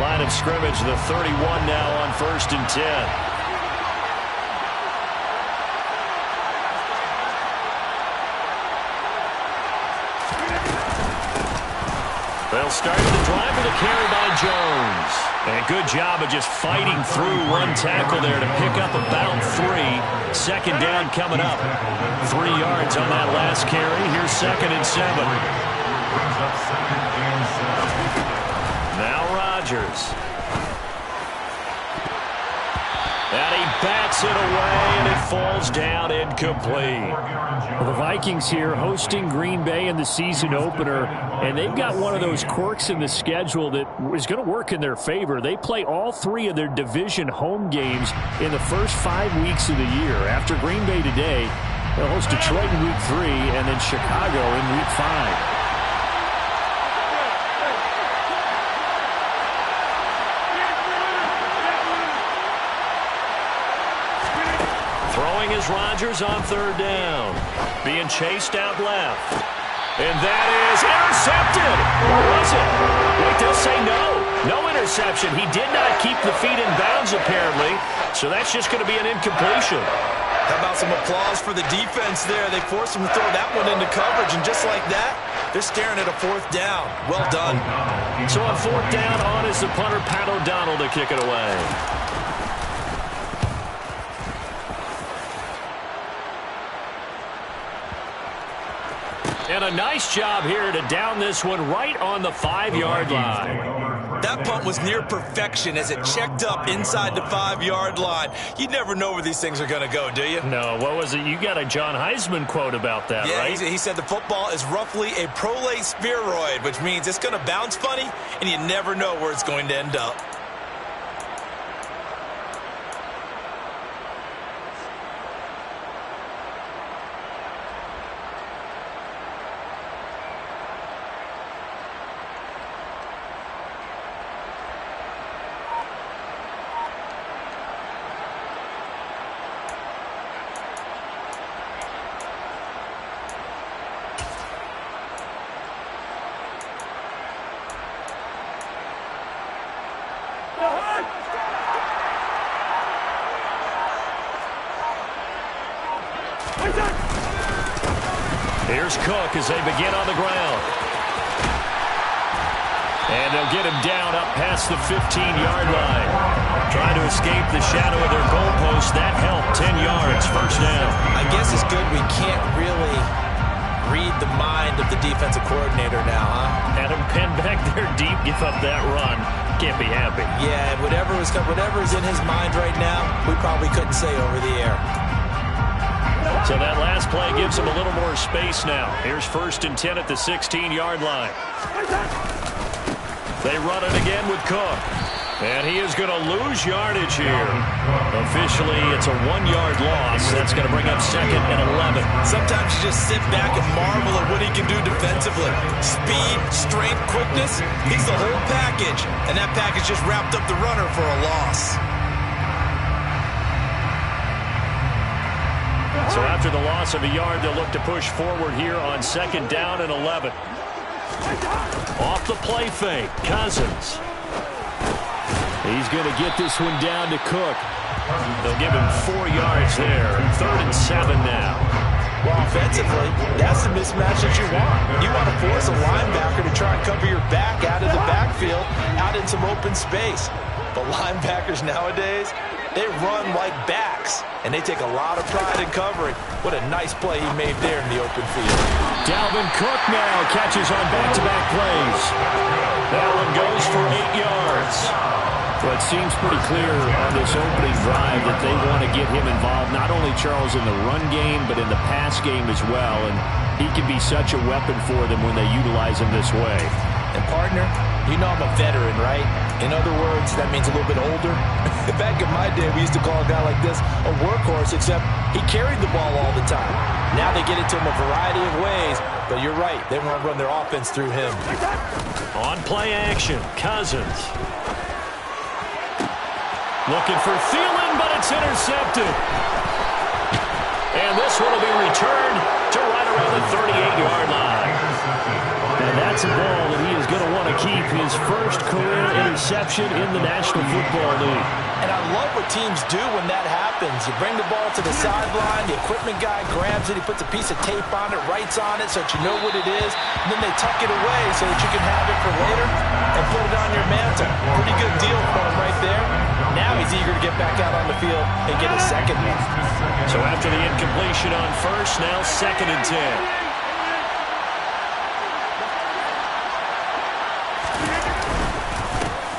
Line of scrimmage, the 31 now on 1st and 10. They'll start the drive with a carry by Jones. And good job of just fighting through one tackle there to pick up about 3. Second down coming up. 3 yards on that last carry. Here's 2nd and 7. Now Rodgers. And he bats it away, and it falls down incomplete. Well, the Vikings here hosting Green Bay in the season opener, and they've got one of those quirks in the schedule that is going to work in their favor. They play all 3 of their division home games in the first 5 weeks of the year. After Green Bay today, they'll host Detroit in Week 3 and then Chicago in Week 5. Throwing is Rodgers on 3rd down. Being chased out left. And that is intercepted. Or was it? Wait, they'll say no. No interception. He did not keep the feet in bounds, apparently. So that's just going to be an incompletion. How about some applause for the defense there? They forced him to throw that one into coverage, and just like that, they're staring at a 4th down. Well done. So on 4th down, on is the punter, Pat O'Donnell, to kick it away. And a nice job here to down this one right on the 5-yard line. That punt was near perfection as it checked up inside the 5-yard line. You never know where these things are going to go, do you? No, what was it? You got a John Heisman quote about that, right? Yeah, he said the football is roughly a prolate spheroid, which means it's going to bounce funny, and you never know where it's going to end up. Here's Cook as they begin on the ground. And they'll get him down up past the 15-yard line. Trying to escape the shadow of their goalpost. That helped. 10 yards, 1st down. I guess it's good we can't really read the mind of the defensive coordinator now, huh? Had him pinned back there deep, give up that run. Can't be happy. Yeah, whatever is in his mind right now, we probably couldn't say over the air. So that last play gives him a little more space now. Here's 1st and 10 at the 16-yard line. They run it again with Cook. And he is going to lose yardage here. Officially, it's a 1-yard loss. That's going to bring up 2nd and 11. Sometimes you just sit back and marvel at what he can do defensively. Speed, strength, quickness, he's the whole package. And that package just wrapped up the runner for a loss. So after the loss of a yard, they'll look to push forward here on 2nd down and 11. Off the play fake, Cousins. He's going to get this one down to Cook. They'll give him 4 yards there. 3rd and 7 now. Well, offensively, that's the mismatch that you want. You want to force a linebacker to try and cover your back out of the backfield, out in some open space. But linebackers nowadays, they run like backs, and they take a lot of pride in covering. What a nice play he made there in the open field. Dalvin Cook now catches on back-to-back plays. That one goes for 8 yards. Well, it seems pretty clear on this opening drive that they want to get him involved, not only, Charles, in the run game, but in the pass game as well. And he can be such a weapon for them when they utilize him this way. And, partner, you know I'm a veteran, right? In other words, that means a little bit older. Back in my day, we used to call a guy like this a workhorse, except he carried the ball all the time. Now they get it to him a variety of ways. But you're right, they want to run their offense through him. On play action, Cousins. Looking for Thielen, but it's intercepted. And this one will be returned to right around the 38-yard line. And that's That's a ball that he is going to want to keep, his first career interception in the National Football League. And I love what teams do when that happens. You bring the ball to the sideline, the equipment guy grabs it, he puts a piece of tape on it, writes on it so that you know what it is, and then they tuck it away so that you can have it for later and put it on your mantle. Pretty good deal for him right there. Now he's eager to get back out on the field and get his second one. So after the incompletion on first, now 2nd and 10.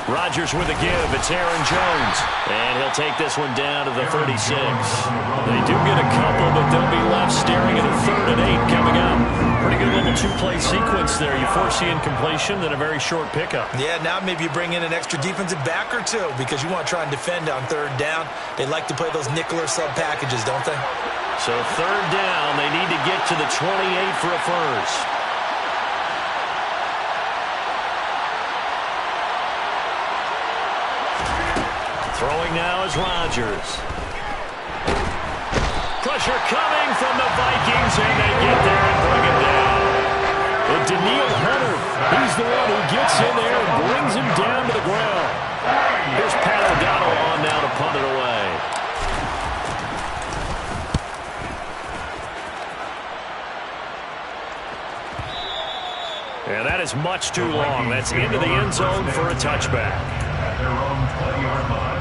Rodgers with a give. It's Aaron Jones. And he'll take this one down to the 36. They do get a couple, but they'll be left staring at a 3rd and 8 coming up. Pretty good little two-play sequence there. You force the incompletion, then a very short pickup. Yeah, now maybe you bring in an extra defensive back or two because you want to try and defend on 3rd down. They like to play those nickel or sub packages, don't they? So 3rd down, they need to get to the 28 for a first. Throwing now is Rodgers. Pressure coming from the Vikings, and they get there and bring him down. And Daniil Hunter, he's the one who gets in there and brings him down to the ground. Here's Pat O'Donnell on now to punt it away. And that is much too long. That's into the end zone for a touchback. At their own 20-yard line.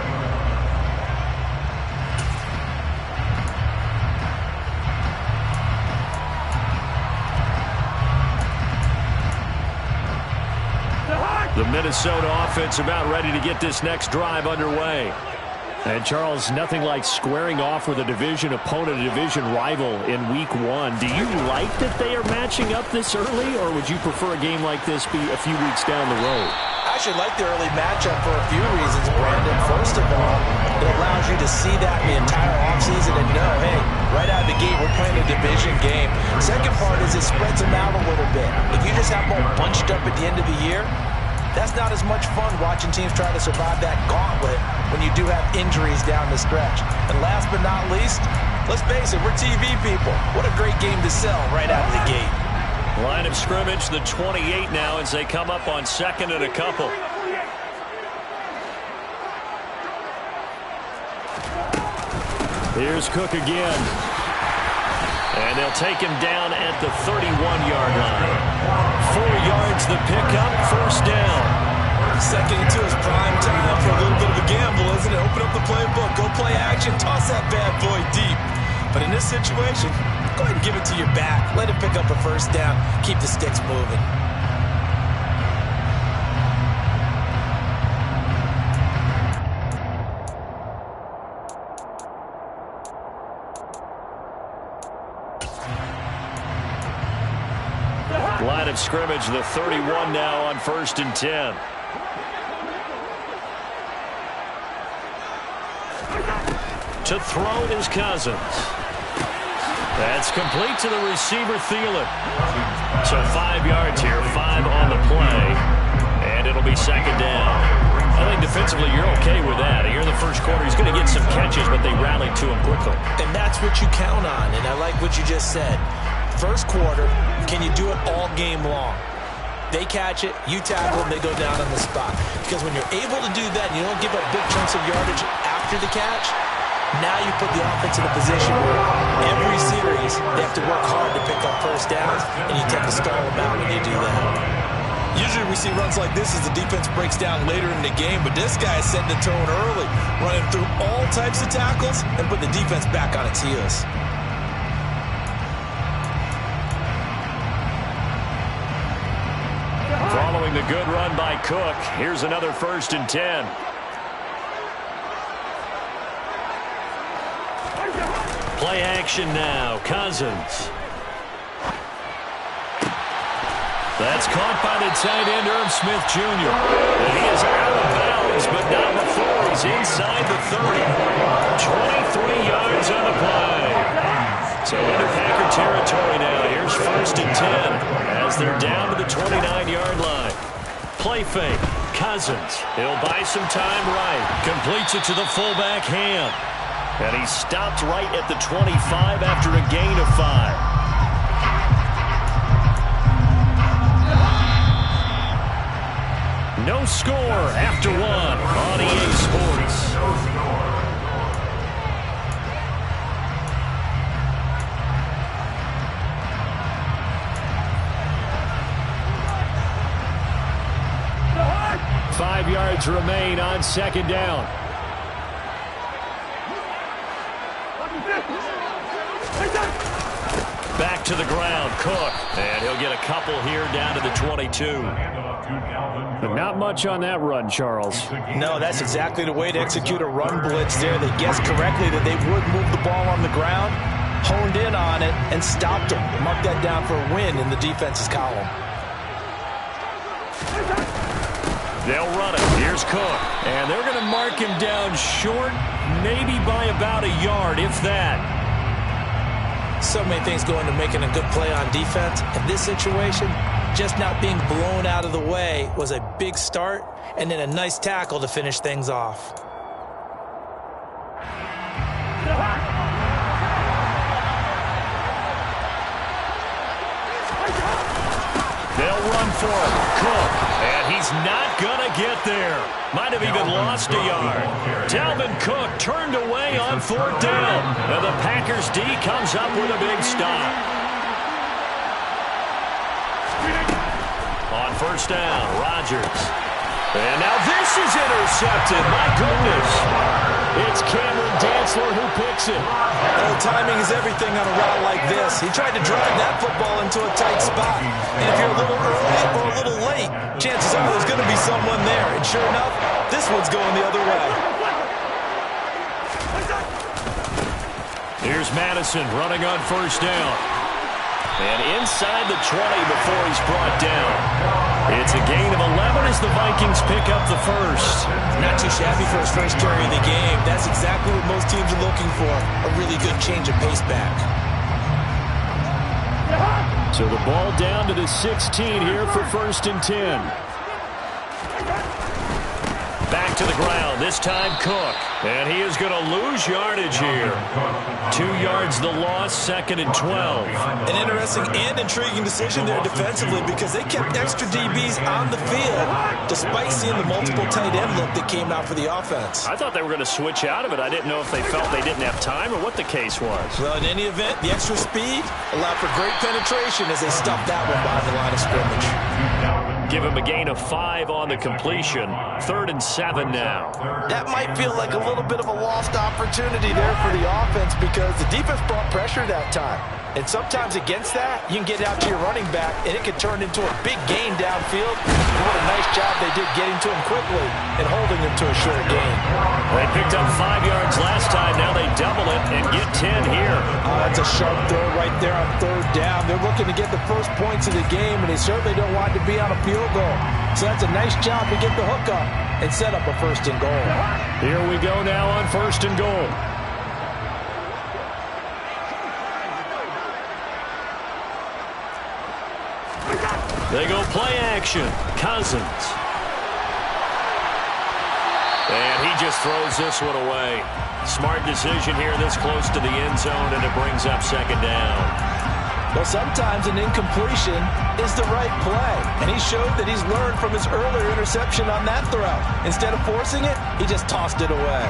The Minnesota offense about ready to get this next drive underway. And Charles, nothing like squaring off with a division opponent, a division rival in week 1. Do you like that they are matching up this early, or would you prefer a game like this be a few weeks down the road? I actually like the early matchup for a few reasons, Brandon. First of all, it allows you to see that the entire offseason and know, hey, right out of the gate, we're playing a division game. Second part is it spreads them out a little bit. If you just have them all bunched up at the end of the year, that's not as much fun watching teams try to survive that gauntlet when you do have injuries down the stretch. And last but not least, let's face it, we're TV people. What a great game to sell right out of the gate. Line of scrimmage, the 28 now as they come up on 2nd and a couple. Here's Cook again. And they'll take him down at the 31-yard line. 4 yards the pickup, 1st down. 2nd and 2 is prime time for a little bit of a gamble, isn't it? Open up the playbook, go play action, toss that bad boy deep. But in this situation, go ahead and give it to your back. Let it pick up a 1st down. Keep the sticks moving. Line of scrimmage, the 31 now on 1st and 10. To throw is Cousins. That's complete to the receiver, Thielen. So 5 yards here, 5 on the play, and it'll be 2nd down. I think defensively you're okay with that. Here in the first quarter, he's going to get some catches, but they rallied to him quickly. And that's what you count on, and I like what you just said. First quarter, can you do it all game long? They catch it, you tackle, and they go down on the spot. Because when you're able to do that and you don't give up big chunks of yardage after the catch, now you put the offense in a position where every series they have to work hard to pick up 1st downs, and you tend to stall them out when you do that. Usually we see runs like this as the defense breaks down later in the game, but this guy is setting the tone early, running through all types of tackles and put the defense back on its heels. Following the good run by Cook, here's another 1st and 10. Play action now, Cousins. That's caught by the tight end, Irv Smith Jr. And he is out of bounds, but not before he's inside the 30. 23 yards on the play. So into Packer territory now. Here's 1st and 10 as they're down to the 29-yard line. Play fake. Cousins. He'll buy some time right. Completes it to the fullback Ham. And he stopped right at the 25 after a gain of 5. No score after one on EA Sports. Five yards remain on second down. Back to the ground, Cook. And he'll get a couple here down to the 22. But not much on that run, Charles. No, that's exactly the way to execute a run blitz there. They guessed correctly that they would move the ball on the ground, honed in on it, and stopped them. Mark that down for a win in the defense's column. They'll run it. Here's Cook. And they're going to mark him down short, maybe by about a yard, if that. So many things go into making a good play on defense. In this situation, just not being blown out of the way was a big start, and then a nice tackle to finish things off. They'll run for it. Cook. And he's not going to get there. Might have even lost a yard. Dalvin Cook turned away on fourth down. And the Packers D comes up with a big stop. On first down, Rodgers. And now this is intercepted. My goodness. It's Cameron Dantzler who picks it. Well, timing is everything on a route like this. He tried to drive that football into a tight spot. And if you're a little early or a little late, chances are there's going to be someone there. And sure enough, this one's going the other way. Here's Madison running on first down. And inside the 20 before he's brought down. It's a gain of 11 as the Vikings pick up the first. Not too shabby for his first carry of the game. That's exactly what most teams are looking for. A really good change of pace back. So the ball down to the 16 here for first and 10. Back to the ground, this time Cook. And he is going to lose yardage here. 2 yards the loss, second and 12. An interesting and intriguing decision there defensively because they kept extra DBs on the field despite seeing the multiple tight end look that came out for the offense. I thought they were going to switch out of it. I didn't know if they felt they didn't have time or what the case was. Well, in any event, the extra speed allowed for great penetration as they stuffed that one behind the line of scrimmage. Give him a gain of 5 on the completion. 3rd and 7 now. That might feel like a little bit of a lost opportunity there for the offense because the defense brought pressure that time. And sometimes against that, you can get out to your running back, and it can turn into a big gain downfield. And what a nice job they did getting to him quickly and holding him to a short gain. They picked up 5 yards last time. Now they double it and get 10 here. That's a sharp throw right there on 3rd down. They're looking to get the first points of the game, and they certainly don't want to be on a field goal. So that's a nice job to get the hook up and set up a 1st and goal. Here we go now on 1st and goal. They go play action. Cousins. And he just throws this one away. Smart decision here this close to the end zone, and it brings up 2nd down. Well, sometimes an incompletion is the right play, and he showed that he's learned from his earlier interception on that throw. Instead of forcing it, he just tossed it away.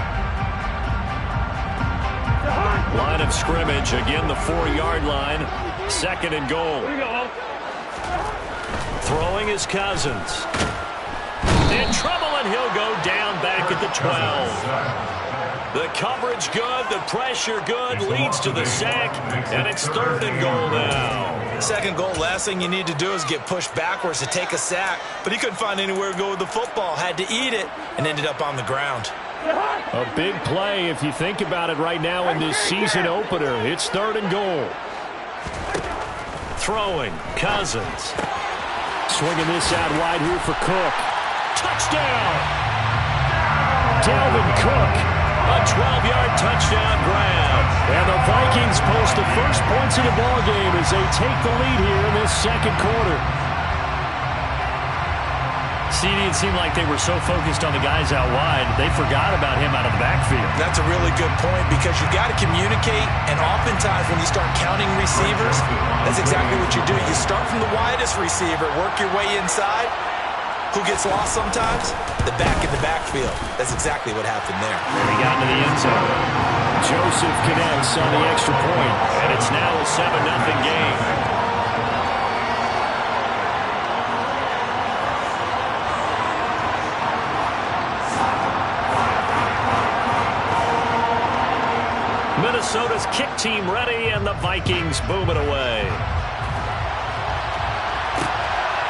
Line of scrimmage, again the 4-yard line. 2nd and goal. Throwing is Cousins. In trouble, and he'll go down back at the 12. The coverage good, the pressure good, leads to the sack, and it's 3rd and goal now. 2nd goal, last thing you need to do is get pushed backwards to take a sack, but he couldn't find anywhere to go with the football, had to eat it, and ended up on the ground. A big play if you think about it right now in this season opener. It's 3rd and goal. Throwing, Cousins. Swinging this out wide here for Cook. Touchdown! Dalvin Cook, a 12-yard touchdown grab. And the Vikings post the first points of the ballgame as they take the lead here in this 2nd quarter. CD, it seemed like they were so focused on the guys out wide, they forgot about him out of the backfield. That's a really good point because you got to communicate, and oftentimes when you start counting receivers, that's exactly what you do. You start from the widest receiver, work your way inside, Who gets lost sometimes? The back in the backfield. That's exactly what happened there. And he got into the end zone. Joseph connects on the extra point, and it's now a 7-0 game. Minnesota's kick team ready, and the Vikings boom it away.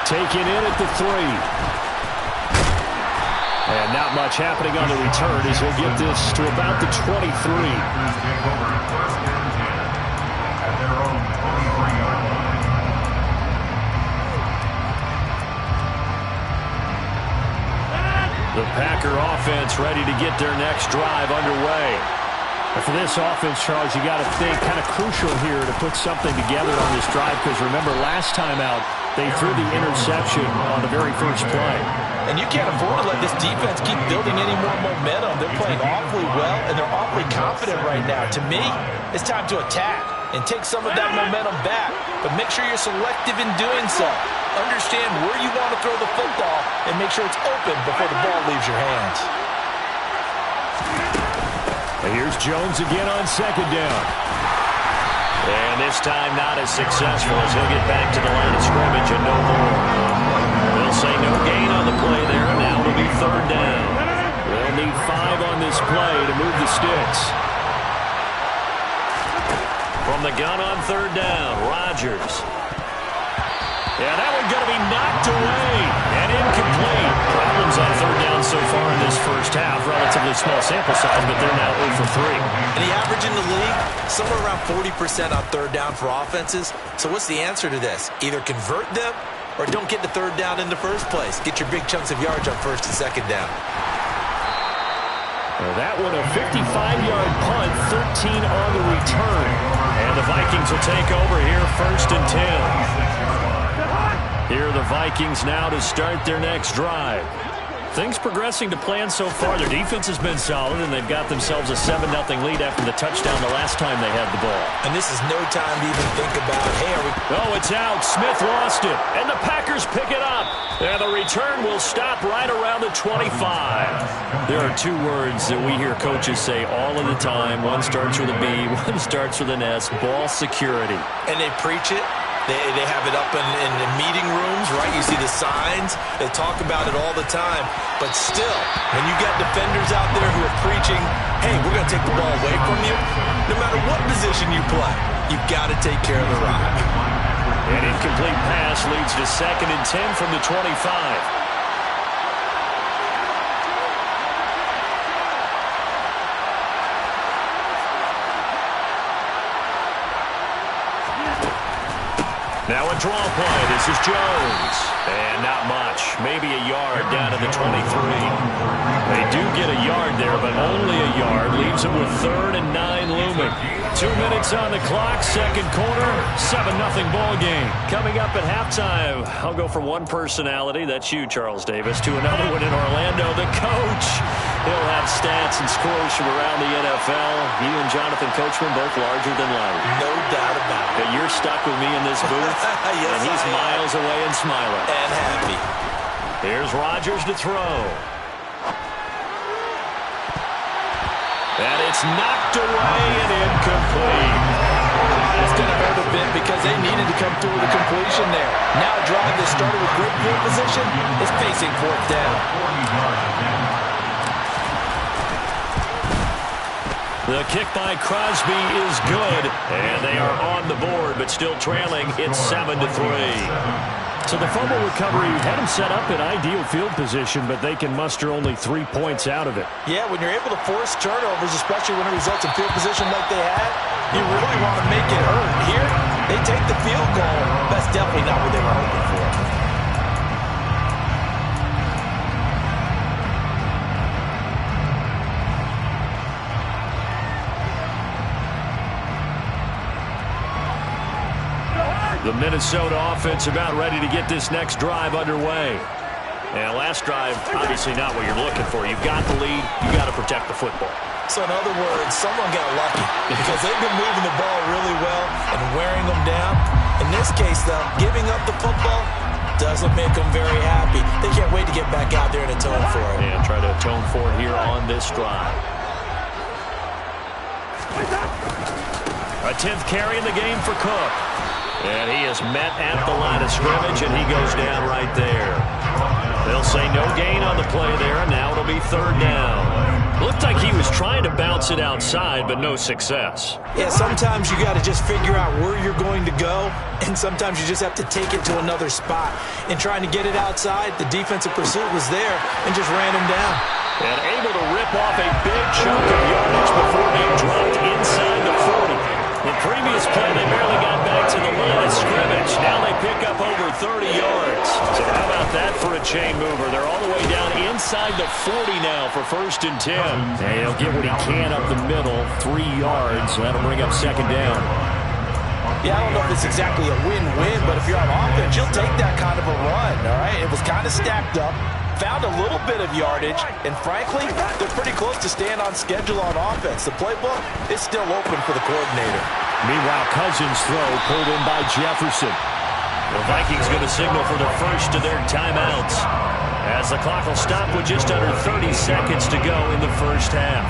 Taken in at the 3. And not much happening on the return as he'll get this to about the 23. The Packer offense ready to get their next drive underway. And for this offense, Charles, you got to think kind of crucial here to put something together on this drive, because remember last time out they threw the interception on the very first play. And you can't afford to let this defense keep building any more momentum. They're playing awfully well, and they're awfully confident right now. To me, it's time to attack and take some of that momentum back, but make sure you're selective in doing so. Understand where you want to throw the football and make sure it's open before the ball leaves your hands. And here's Jones again on second down. And this time not as successful as he'll get back to the line of scrimmage and no more. They'll say no gain on the play there, and now it'll be third down. They'll need 5 on this play to move the sticks. From the gun on third down, Rodgers. Yeah, that one's going to be knocked away and incomplete. Problems on third down so far in this first half. Relatively small sample size, but they're now 0 for 3. And the average in the league, somewhere around 40% on third down for offenses. So what's the answer to this? Either convert them or don't get the third down in the first place. Get your big chunks of yards on first and second down. Well, that one a 55-yard punt, 13 on the return. And the Vikings will take over here first and 10. Here are the Vikings now to start their next drive. Things progressing to plan so far. Their defense has been solid, and they've got themselves a 7-0 lead after the touchdown the last time they had the ball. And this is no time to even think about, hey, are we... Oh, it's out. Smith lost it, and the Packers pick it up. And the return will stop right around the 25. There are 2 words that we hear coaches say all of the time. One starts with a B, one starts with an S, ball security. And they preach it. They have it up in the meeting rooms, right? You see the signs. They talk about it all the time. But still, when you got defenders out there who are preaching, hey, we're going to take the ball away from you, no matter what position you play, you've got to take care of the rock. An incomplete pass leads to 2nd and 10 from the 25. Now a draw play. This is Jones. And not much. Maybe a yard down to the 23. They do get a yard there, but only a yard. Leaves them with 3rd and 9 looming. 2 minutes on the clock. Second quarter. 7-0 ball game. Coming up at halftime, I'll go from one personality, that's you, Charles Davis, to another one in Orlando, the coach. He'll have stats and scores from around the NFL. You and Jonathan Coachman both larger than life. No doubt about it. But you're stuck with me in this booth, yes, and he's miles away and smiling. And happy. Here's Rodgers to throw. And it's knocked away and incomplete. It's going to hurt a bit because they needed to come through with a completion there. Now a drive that started with great field position is facing 4th down. The kick by Crosby is good, and they are on the board, but still trailing. It's 7-3. So the fumble recovery had them set up in ideal field position, but they can muster only 3 points out of it. Yeah, when you're able to force turnovers, especially when it results in field position like they had, you really want to make it hurt. Here, they take the field goal. That's definitely not what they were hoping for. The Minnesota offense about ready to get this next drive underway. And last drive, obviously not what you're looking for. You've got the lead. You've got to protect the football. So in other words, someone got lucky because they've been moving the ball really well and wearing them down. In this case, though, giving up the football, Doesn't make them very happy. They can't wait to get back out there and atone for it. And try to atone for it here on this drive. A 10th carry in the game for Cook. And he is met at the line of scrimmage, and he goes down right there. They'll say no gain on the play there, and now it'll be 3rd down. Looked like he was trying to bounce it outside, but no success. Yeah, sometimes you got to just figure out where you're going to go, and sometimes you just have to take it to another spot. And trying to get it outside, the defensive pursuit was there and just ran him down. And able to rip off a big chunk of yardage before being dropped inside the 40. The previous play, they barely got back to the line of scrimmage. Now they pick up over 30 yards. So how about that for a chain mover? They're all the way down inside the 40 now for 1st and 10. And he'll get what he can up the middle, 3 yards. So that'll bring up 2nd down. Yeah, I don't know if it's exactly a win-win, but if you're on offense, you'll take that kind of a run, all right? It was kind of stacked up, found a little bit of yardage, and frankly, they're pretty close to staying on schedule on offense. The playbook is still open for the coordinator. Meanwhile, Cousins' throw pulled in by Jefferson. The Vikings going to signal for the first of their timeouts, as the clock will stop with just under 30 seconds to go in the first half.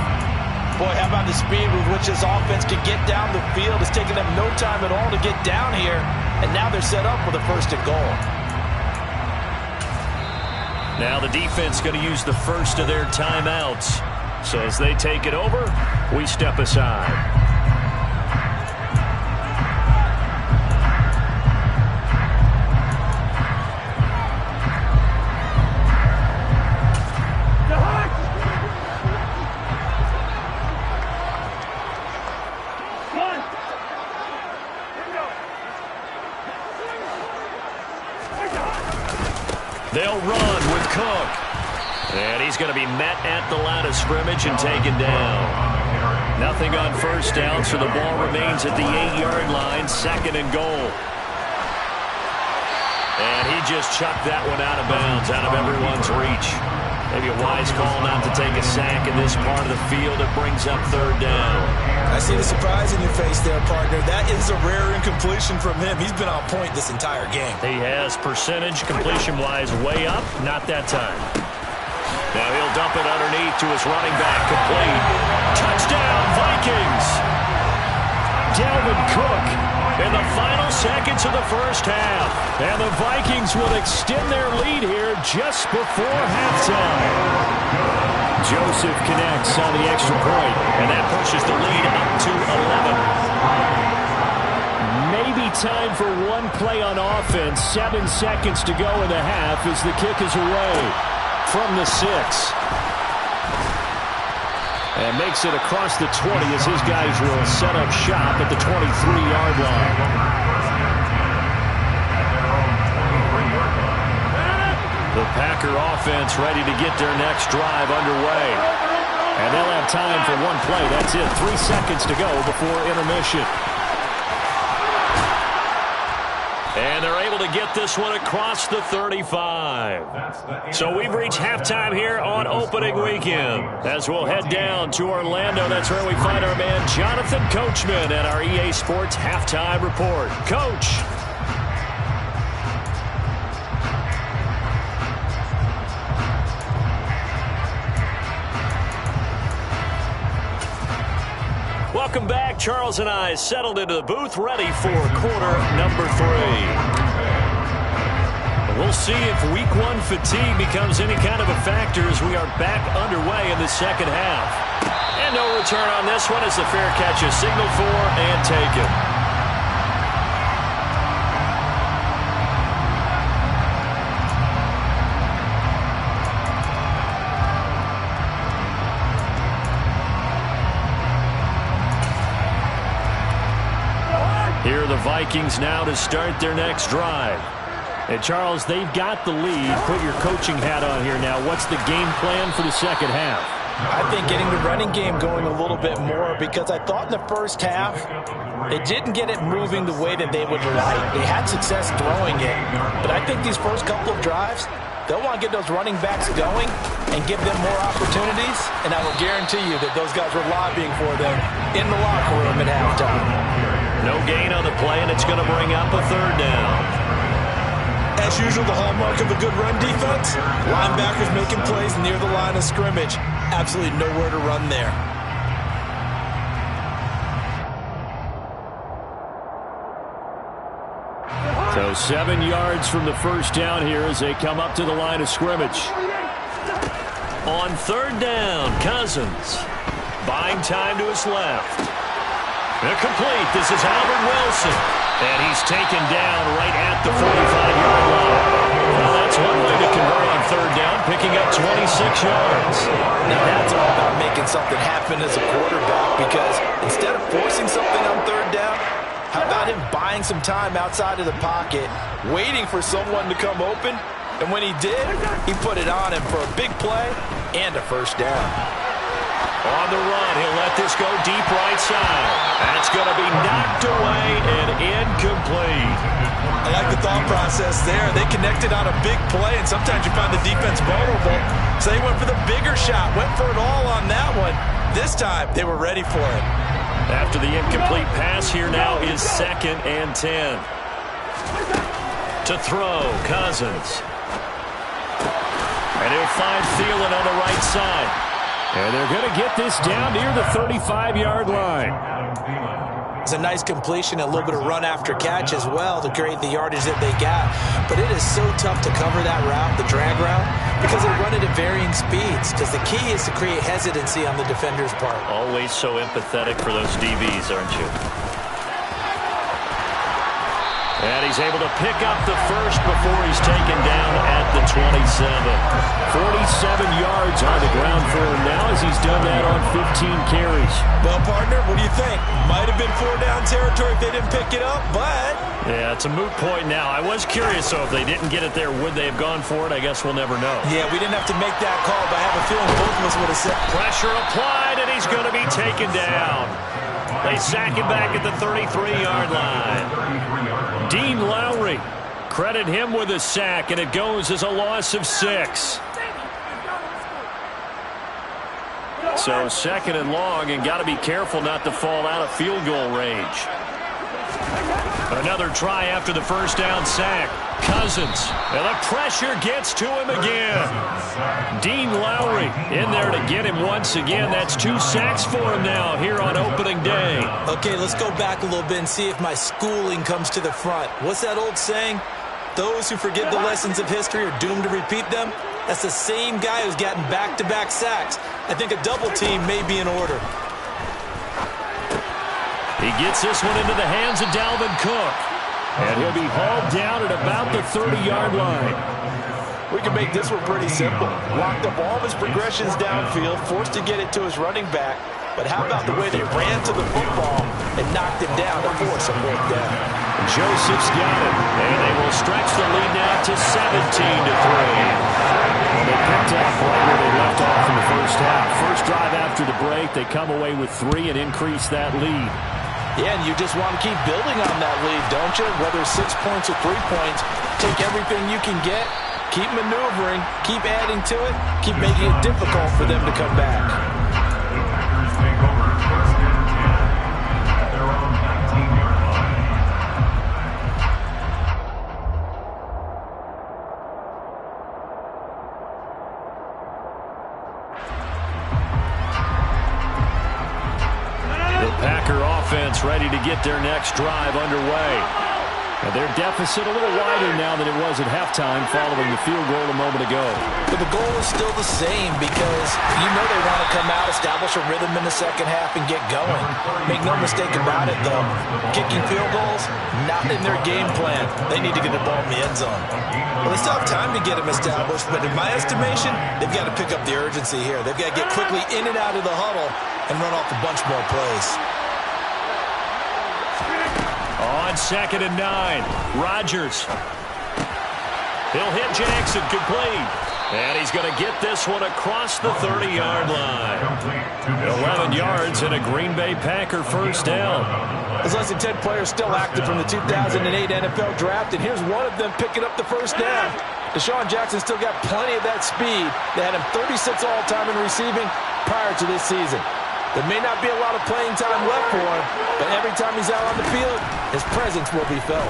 Boy, how about the speed with which this offense can get down the field? It's taken them no time at all to get down here, and now they're set up with a 1st and goal. Now the defense going to use the first of their timeouts. So as they take it over, we step aside. They'll run with Cook. And he's going to be met at the line of scrimmage and taken down. Nothing on 1st down, so the ball remains at the 8-yard line, 2nd and goal. And he just chucked that one out of bounds, out of everyone's reach. Maybe a wise call not to take a sack in this part of the field. It brings up 3rd down. I see the surprise in your face there, partner. That is a rare incompletion from him. He's been on point this entire game. He has percentage completion-wise way up. Not that time. Now he'll dump it underneath to his running back. Complete. Touchdown, Vikings! Dalvin Cook in the final seconds of the first half. And the Vikings will extend their lead here just before halftime. Joseph connects on the extra point, and that pushes the lead up to 11. Maybe time for one play on offense. 7 seconds to go in the half as the kick is away from the 6. And makes it across the 20 as his guys will set up shop at the 23-yard line. The Packer offense ready to get their next drive underway. And they'll have time for one play. That's it. 3 seconds to go before intermission. And they're able to get this one across the 35. So we've reached halftime here on opening weekend. As we'll head down to Orlando, that's where we find our man Jonathan Coachman at our EA Sports Halftime Report. Coach. Welcome back. Charles and I settled into the booth ready for quarter number 3. We'll see if week 1 fatigue becomes any kind of a factor as we are back underway in the second half. And no return on this one as the fair catch is signaled for and taken. Here are the Vikings now to start their next drive. And Charles, they've got the lead. Put your coaching hat on here now. What's the game plan for the second half? I think getting the running game going a little bit more, because I thought in the first half they didn't get it moving the way that they would like. They had success throwing it, but I think these first couple of drives, they'll want to get those running backs going and give them more opportunities, and I will guarantee you that those guys were lobbying for them in the locker room at halftime. No gain on the play, and it's going to bring up a 3rd down. As as usual, the hallmark of a good run defense. Linebackers making plays near the line of scrimmage. Absolutely nowhere to run there. So 7 yards from the first down here as they come up to the line of scrimmage. On third down, Cousins. Buying time to his left. Complete. This is Albert Wilson. And he's taken down right at the 45-yard line. Well, that's one way to convert on third down, picking up 26 yards. Now that's all about making something happen as a quarterback, because instead of forcing something on third down, how about him buying some time outside of the pocket, waiting for someone to come open, and when he did, he put it on him for a big play and a first down. On the run, he'll let this go deep right side. That's going to be knocked away and incomplete. I like the thought process there. They connected on a big play, and sometimes you find the defense vulnerable. So they went for the bigger shot, went for it all on that one. This time, they were ready for it. After the incomplete pass, here now is 2nd and 10. To throw, Cousins. And he'll find Thielen on the right side. And they're going to get this down near the 35-yard line. It's a nice completion, a little bit of run after catch as well to create the yardage that they got. But it is so tough to cover that route, the drag route, because they run it at varying speeds. Because the key is to create hesitancy on the defender's part. Always so empathetic for those DBs, aren't you? And he's able to pick up the first before he's taken down at the 27. 47 yards on the ground for him now as he's done that on 15 carries. Well, partner, what do you think? Might have been 4-down territory if they didn't pick it up, but... Yeah, it's a moot point now. I was curious, so if they didn't get it there, would they have gone for it? I guess we'll never know. Yeah, we didn't have to make that call, but I have a feeling both of us would have said... Pressure applied, and he's going to be taken down. They sack him back at the 33-yard line. Dean Lowry, credit him with a sack, and it goes as a loss of 6. So 2nd and long, and got to be careful not to fall out of field goal range. Another try after the first down sack. Cousins, and the pressure gets to him again. Dean Lowry in there to get him once again. That's 2 sacks for him now here on opening day. Okay, let's go back a little bit and see if my schooling comes to the front. What's that old saying? Those who forget the lessons of history are doomed to repeat them. That's the same guy who's gotten back-to-back sacks. I think a double team may be in order. He gets this one into the hands of Dalvin Cook. And he'll be hauled down at about the 30-yard line. We can make this one pretty simple. Locked up all of his progressions downfield, forced to get it to his running back. But how about the way they ran to the football and knocked him down to force a fourth down? Joseph's got it. And they will stretch the lead now to 17-3. Well, they picked up right where they left off in the first half. First drive after the break, they come away with 3 and increase that lead. Yeah, and you just want to keep building on that lead, don't you? Whether it's 6 points or 3 points, take everything you can get, keep maneuvering, keep adding to it, keep making it difficult for them to come back. Take over first and 10 at their own 19-yard line. Packer offense ready to get their next drive underway. And their deficit a little wider now than it was at halftime following the field goal a moment ago. But the goal is still the same because you know they want to come out, establish a rhythm in the second half, and get going. Make no mistake about it, though. Kicking field goals, not in their game plan. They need to get the ball in the end zone. Well, they still have time to get them established, but in my estimation, they've got to pick up the urgency here. They've got to get quickly in and out of the huddle and run off a bunch more plays. On 2nd and 9, Rodgers. He'll hit Jackson, complete. And he's going to get this one across the 30-yard line. 11 yards and a Green Bay Packer first down. There's less than 10 players still active from the 2008 NFL Draft, and here's one of them picking up the first down. Deshaun Jackson still got plenty of that speed. They had him 36 all-time in receiving prior to this season. There may not be a lot of playing time left for him, but every time he's out on the field, his presence will be felt.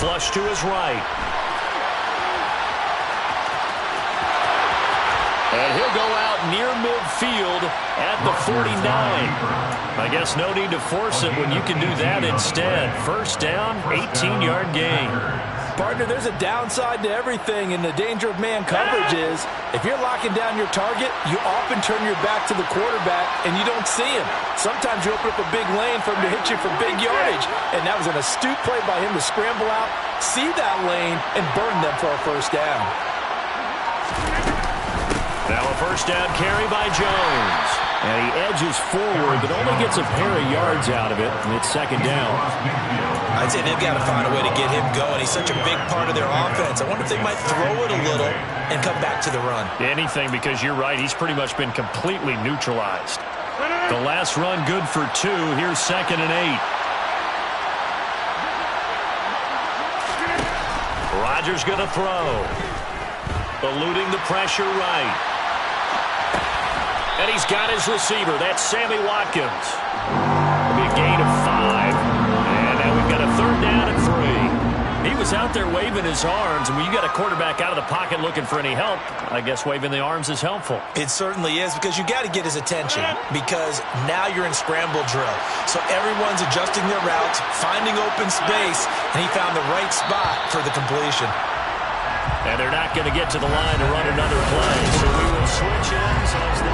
Flush to his right. And he'll go out near midfield at the 49. I guess no need to force it when you can do that instead. First down, 18-yard gain. Partner, there's a downside to everything, and the danger of man coverage is if you're locking down your target, you often turn your back to the quarterback and you don't see him. Sometimes you open up a big lane for him to hit you for big yardage, and that was an astute play by him to scramble out, see that lane, and burn them for a first down. Now a first down carry by Jones. And he edges forward, but only gets a pair of yards out of it, and it's second down. I'd say they've got to find a way to get him going. He's such a big part of their offense. I wonder if they might throw it a little and come back to the run. Anything, because you're right. He's pretty much been completely neutralized. The last run good for 2. Here's 2nd and 8. Rodgers going to throw. Eluding the pressure right. And he's got his receiver. That's Sammy Watkins. It'll be a gain of 5. And now we've got a third down and 3. He was out there waving his arms. And when you got a quarterback out of the pocket looking for any help, I guess waving the arms is helpful. It certainly is, because you got to get his attention, because now you're in scramble drill. So everyone's adjusting their routes, finding open space, and he found the right spot for the completion. And they're not going to get to the line to run another play. So we will switch ends as the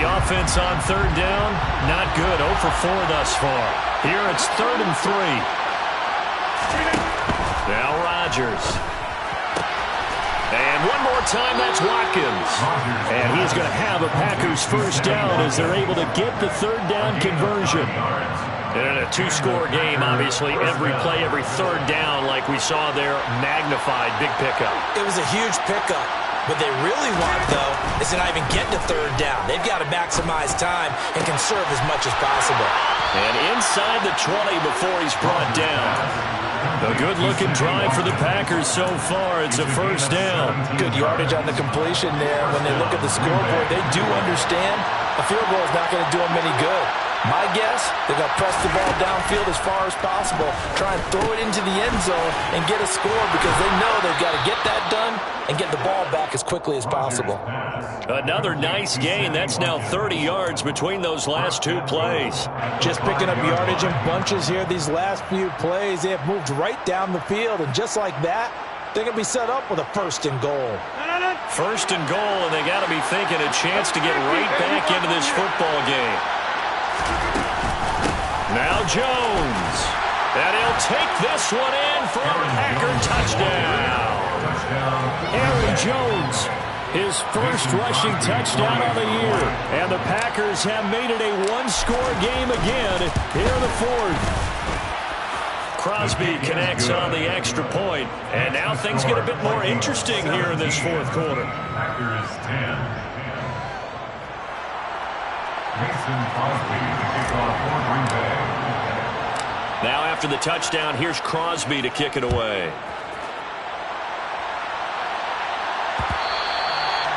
offense on third down, not good. 0 for 4 thus far. Here it's 3rd and 3. Now Rodgers. And one more time, that's Watkins. And he's going to have a Packers first down as they're able to get the third down conversion. And in a 2-score game, obviously, every play, every third down, like we saw there, magnified, big pickup. It was a huge pickup. What they really want, though, is to not even get to third down. They've got to maximize time and conserve as much as possible. And inside the 20 before he's brought down. A good-looking drive for the Packers so far. It's a first down. Good yardage on the completion there. When they look at the scoreboard, they do understand a field goal is not going to do them any good. My guess, they're going to press the ball downfield as far as possible, try and throw it into the end zone and get a score, because they know they've got to get that done and get the ball back as quickly as possible. Another nice gain. That's now 30 yards between those last 2 plays. Just picking up yardage in bunches here these last few plays. They have moved right down the field, and just like that, they're going to be set up with a 1st and goal. 1st and goal, and they got to be thinking a chance to get right back into this football game. Now Jones. And he'll take this one in for a Packer touchdown. Aaron Jones, his first rushing touchdown of the year. And the Packers have made it a 1-score game again here in the 4th. Crosby connects on the extra point. And now things get a bit more interesting here in this 4th quarter. Packers 10. Mason Crosby to kick off for Green Bay. Now after the touchdown, here's Crosby to kick it away.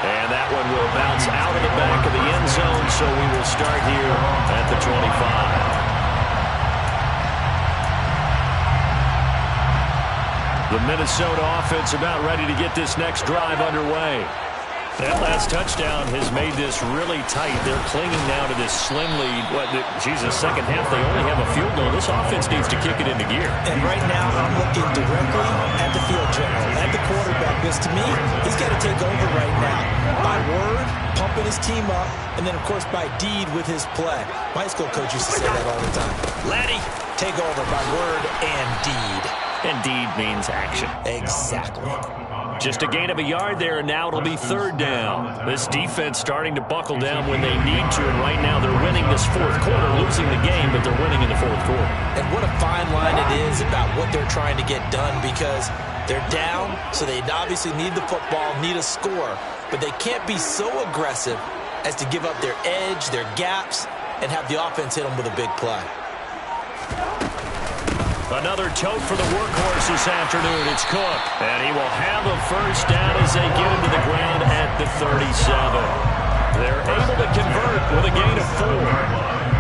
And that one will bounce out of the back of the end zone, so we will start here at the 25. The Minnesota offense about ready to get this next drive underway. That last touchdown has made this really tight. They're clinging now to this slim lead. Second half, they only have a field goal. This offense needs to kick it into gear. And right now, I'm looking directly at the field general, at the quarterback. Because to me, he's got to take over right now. By word, pumping his team up, and then, of course, by deed with his play. My high school coach used to say that all the time. Laddie, take over by word and deed. And deed means action. Exactly. Just a gain of a yard there, and now it'll be 3rd down. This defense starting to buckle down when they need to, and right now they're winning this 4th quarter, losing the game, but they're winning in the 4th quarter. And what a fine line it is about what they're trying to get done, because they're down, so they obviously need the football, need a score, but they can't be so aggressive as to give up their edge, their gaps, and have the offense hit them with a big play. Another tote for the workhorse this afternoon. It's Cook. And he will have a first down as they get him to the ground at the 37. They're able to convert with a gain of 4.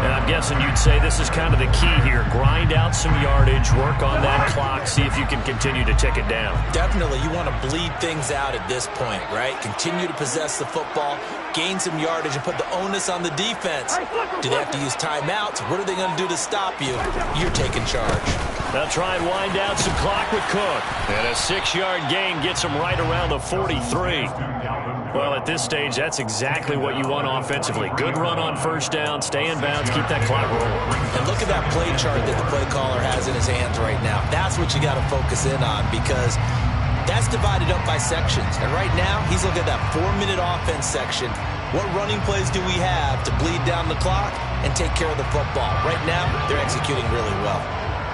And I'm guessing you'd say this is kind of the key here. Grind out some yardage, work on that clock, see if you can continue to tick it down. Definitely. You want to bleed things out at this point, right? Continue to possess the football, gain some yardage, and put the onus on the defense. Do they have to use timeouts? What are they going to do to stop you? You're taking charge. They'll try and wind down some clock with Cook. And a 6-yard gain gets them right around the 43. Well, at this stage, that's exactly what you want offensively. Good run on first down, stay in bounds, keep that clock rolling. And look at that play chart that the play caller has in his hands right now. That's what you got to focus in on, because that's divided up by sections. And right now, he's looking at that 4-minute offense section. What running plays do we have to bleed down the clock and take care of the football? Right now, they're executing really well.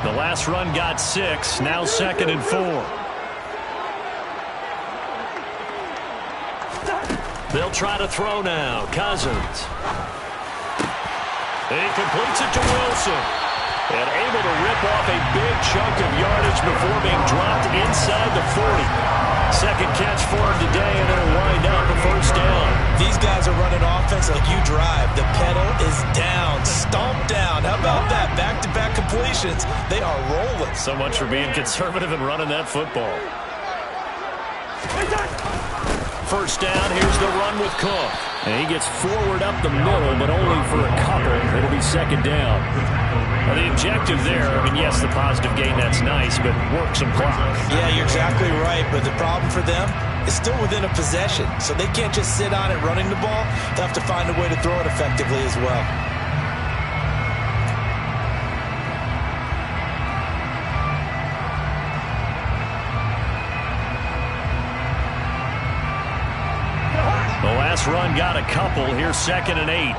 The last run got 6, now 2nd and 4. They'll try to throw now. Cousins. He completes it to Wilson. And able to rip off a big chunk of yardage before being dropped inside the 40. Second catch for him today, and it'll wind up a first down. These guys are running offense like you drive. The pedal is down, stomped down. How about that? Back-to-back completions. They are rolling. So much for being conservative and running that football. First down, here's the run with Cook. And he gets forward up the middle, but only for a couple. It'll be second down. Well, the objective there, I mean, yes, the positive gain, that's nice, but work some clock. Yeah, you're exactly right, but the problem for them is still within a possession. So they can't just sit on it running the ball. They'll have to find a way to throw it effectively as well. The last run got a couple. Here's 2nd and 8.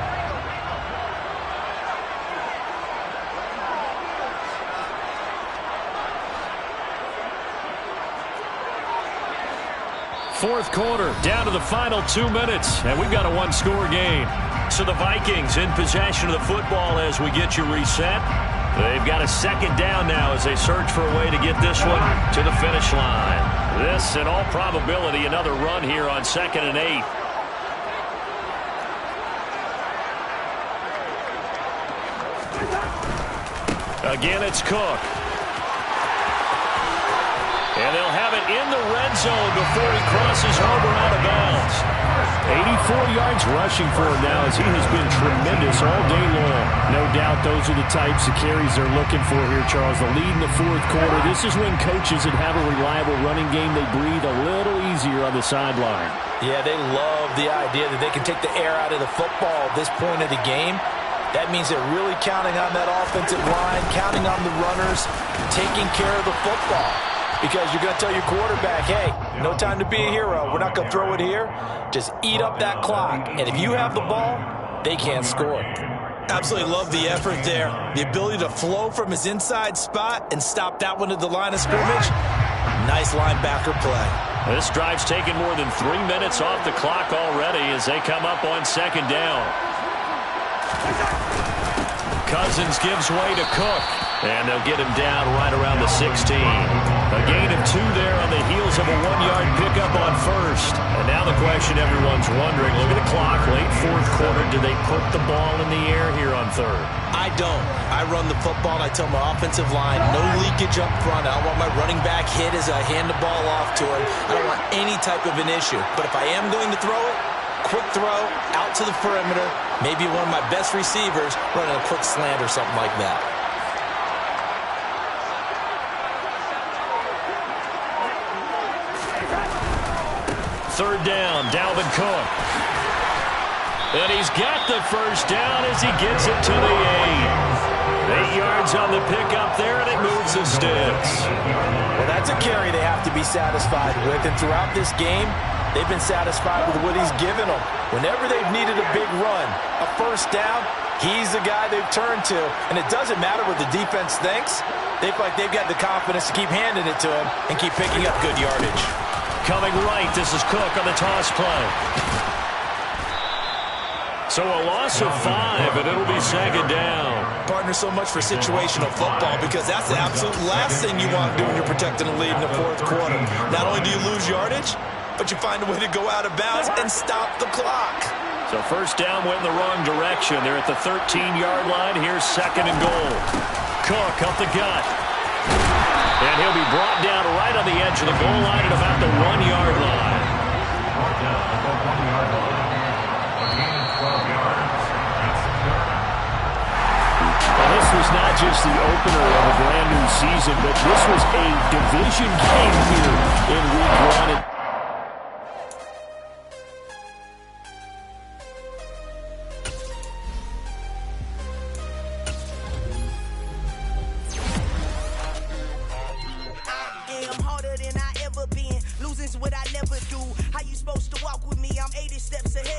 Fourth quarter, down to the final 2 minutes, and we've got a one-score game. So the Vikings in possession of the football as we get you reset. They've got a second down now as they search for a way to get this one to the finish line. This, in all probability, another run here on 2nd and 8. Again, it's Cook. And they'll have it in the red zone before he crosses over out of bounds. 84 yards rushing for him now, as he has been tremendous all day long. No doubt those are the types of carries they're looking for here, Charles. The lead in the fourth quarter. This is when coaches that have a reliable running game, they breathe a little easier on the sideline. Yeah, they love the idea that they can take the air out of the football at this point of the game. That means they're really counting on that offensive line, counting on the runners, taking care of the football. Because you're going to tell your quarterback, hey, no time to be a hero. We're not going to throw it here. Just eat up that clock. And if you have the ball, they can't score. Absolutely love the effort there. The ability to flow from his inside spot and stop that one at the line of scrimmage. Nice linebacker play. This drive's taken more than 3 minutes off the clock already as they come up on second down. Cousins gives way to Cook, and they'll get him down right around the 16. A gain of 2 there on the heels of a 1-yard pickup on first. And now the question everyone's wondering, look at the clock, late fourth quarter, do they put the ball in the air here on third? I don't. I run the football, and I tell my offensive line, no leakage up front. I don't want my running back hit as I hand the ball off to him. I don't want any type of an issue. But if I am going to throw it, quick throw, out to the perimeter, maybe one of my best receivers running a quick slant or something like that. Third down, Dalvin Cook. And he's got the first down as he gets it to the 8. 8 yards on the pickup there, and it moves the sticks. Well, that's a carry they have to be satisfied with, and throughout this game, they've been satisfied with what he's given them. Whenever they've needed a big run, a first down, he's the guy they've turned to. And it doesn't matter what the defense thinks. They feel like they've got the confidence to keep handing it to him and keep picking up good yardage. Coming right, this is Cook on the toss play. So a loss of 5, and it'll be second down. Partner, so much for situational football because that's the absolute last thing you want to do when you're protecting a lead in the fourth quarter. Not only do you lose yardage, but you find a way to go out of bounds and stop the clock. So first down went in the wrong direction. They're at the 13-yard line. Here's second and goal. Cook up the gut. And he'll be brought down right on the edge of the goal line at about the 1-yard line. Brought down at the 1-yard line. A gain of 12 yards. That's secure. Well, this was not just the opener of a brand new season, but this was a division game here in Week 1.